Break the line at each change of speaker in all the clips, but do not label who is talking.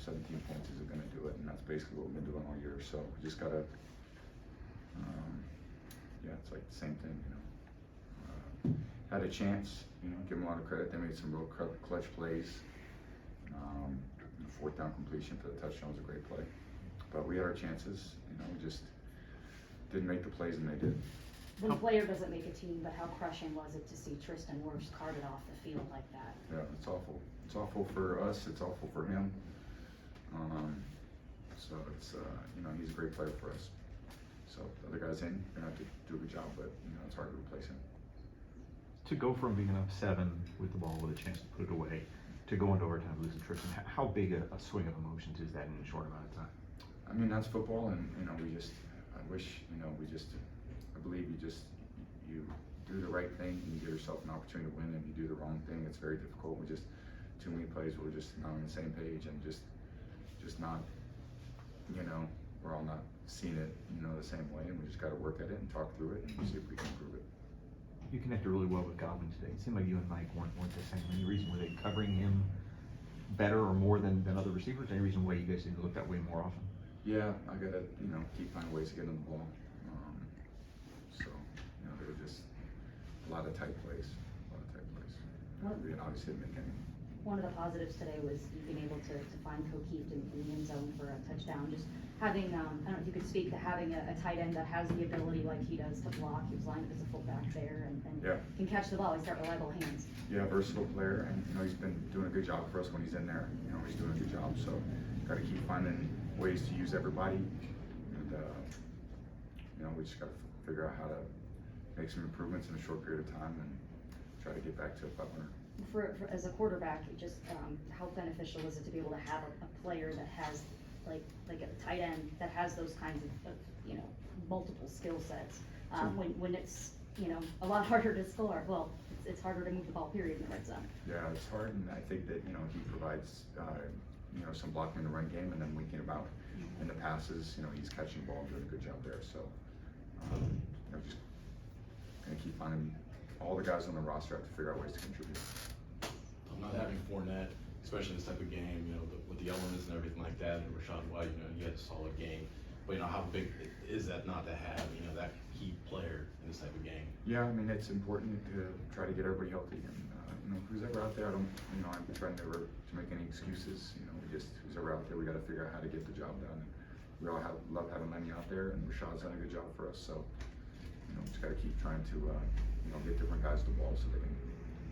17 points isn't going to do it, and that's basically what we've been doing all year. So we just got to, yeah, it's like the same thing, you know. Had a chance, you know, give them a lot of credit. They made some real clutch plays. The fourth down completion for the touchdown was a great play. But we had our chances, you know, we just didn't make the plays, and they did.
When a player doesn't make a team, but how crushing was it to see Tristan Morris carted off the field like that?
Yeah, it's awful. It's awful for us. It's awful for him. So it's, you know, he's a great player for us. So the other guys in, they're going to have to do a good job, but, you know, it's hard to replace him.
To go from being up 7 with the ball with a chance to put it away to go into overtime losing Tristan, how big a swing of emotions is that in a short amount of time?
I mean, that's football, and, you know, I wish, you know, I believe you do the right thing and you give yourself an opportunity to win, and you do the wrong thing, it's very difficult. We just, too many plays, we're just not on the same page, and just not, you know, we're all not seeing it, you know, the same way, and we just got to work at it and talk through it and see if we can improve it.
You connected really well with Godwin today. It seemed like you and Mike weren't the same. Any reason were they covering him better or more than other receivers? Any reason why you guys need to look that way more often?
Yeah, I got to, you know, keep finding ways to get him the ball. So, you know, there were just a lot of tight plays. We obviously didn't make any.
One of the positives today was you being able to find O'Keefe in the end zone for a touchdown. Just having, I don't know if you could speak to having a tight end that has the ability like he does to block. He was lined up as a fullback there and
yeah,
can catch the ball. He's got reliable hands.
Yeah, versatile player, and, you know, he's been doing a good job for us when he's in there. You know, he's doing a good job. So, got to keep finding ways to use everybody, and you know, we just got to figure out how to make some improvements in a short period of time and try to get back to a 500.
For as a quarterback, just how beneficial is it to be able to have a player that has like a tight end that has those kinds of you know, multiple skill sets when it's, you know, a lot harder to score. Well, it's harder to move the ball period in the red zone.
Yeah, it's hard, and I think that, you know, he provides you know, some blocking in the run game, and then we think about in the passes, you know, he's catching the ball and doing a good job there. So you know, just gonna keep finding all the guys on the roster have to figure out ways to contribute.
Not having Fournette, especially in this type of game, you know, with the elements and everything like that, and Rashad White, you know, he had a solid game. But, you know, how big is that not to have, you know, that key player in this type of game?
Yeah, I mean, it's important to try to get everybody healthy, and you know, who's ever out there, I'm trying never to make any excuses. You know, who's ever out there, we got to figure out how to get the job done. We all love having Lenny out there, and Rashad's done a good job for us. So, you know, just got to keep trying to you know, get different guys the ball so they can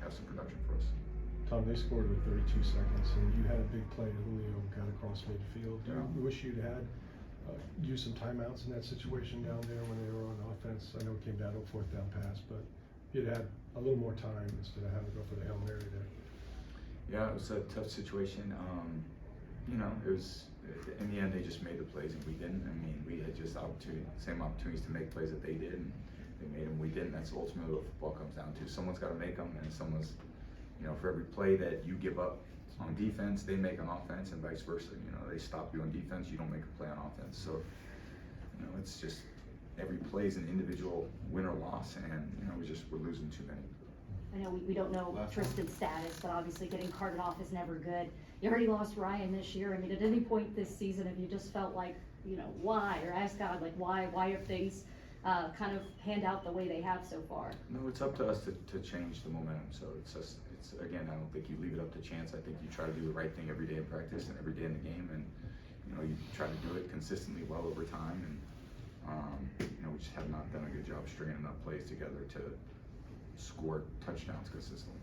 have some production for us.
Tom, they scored with 32 seconds, and you had a big play to Julio got across midfield.
Yeah.
You wish you'd had used some timeouts in that situation down there when they were on offense. I know it came down to a fourth down pass, but you'd had a little more time instead of having to go for the Hail Mary there.
Yeah, it was a tough situation. You know, it was, in the end, they just made the plays and we didn't. I mean, we had just same opportunities to make plays that they did, and they made them, we didn't. That's ultimately what football comes down to. Someone's got to make them, and someone's, you know, for every play that you give up on defense, they make on offense, and vice versa. You know, they stop you on defense, you don't make a play on offense. So, you know, it's just every play is an individual win or loss, and, you know, we're losing too many.
I know we don't know Tristan's status, but obviously getting carted off is never good. You already lost Ryan this year. I mean, at any point this season, have you just felt like, you know, why, or ask God, like, why have things kind of panned out the way they have so far?
No, it's up to us to change the momentum. So it's again, I don't think you leave it up to chance. I think you try to do the right thing every day in practice and every day in the game, and, you know, you try to do it consistently well over time. And you know, we just have not done a good job stringing enough plays together to score touchdowns consistently.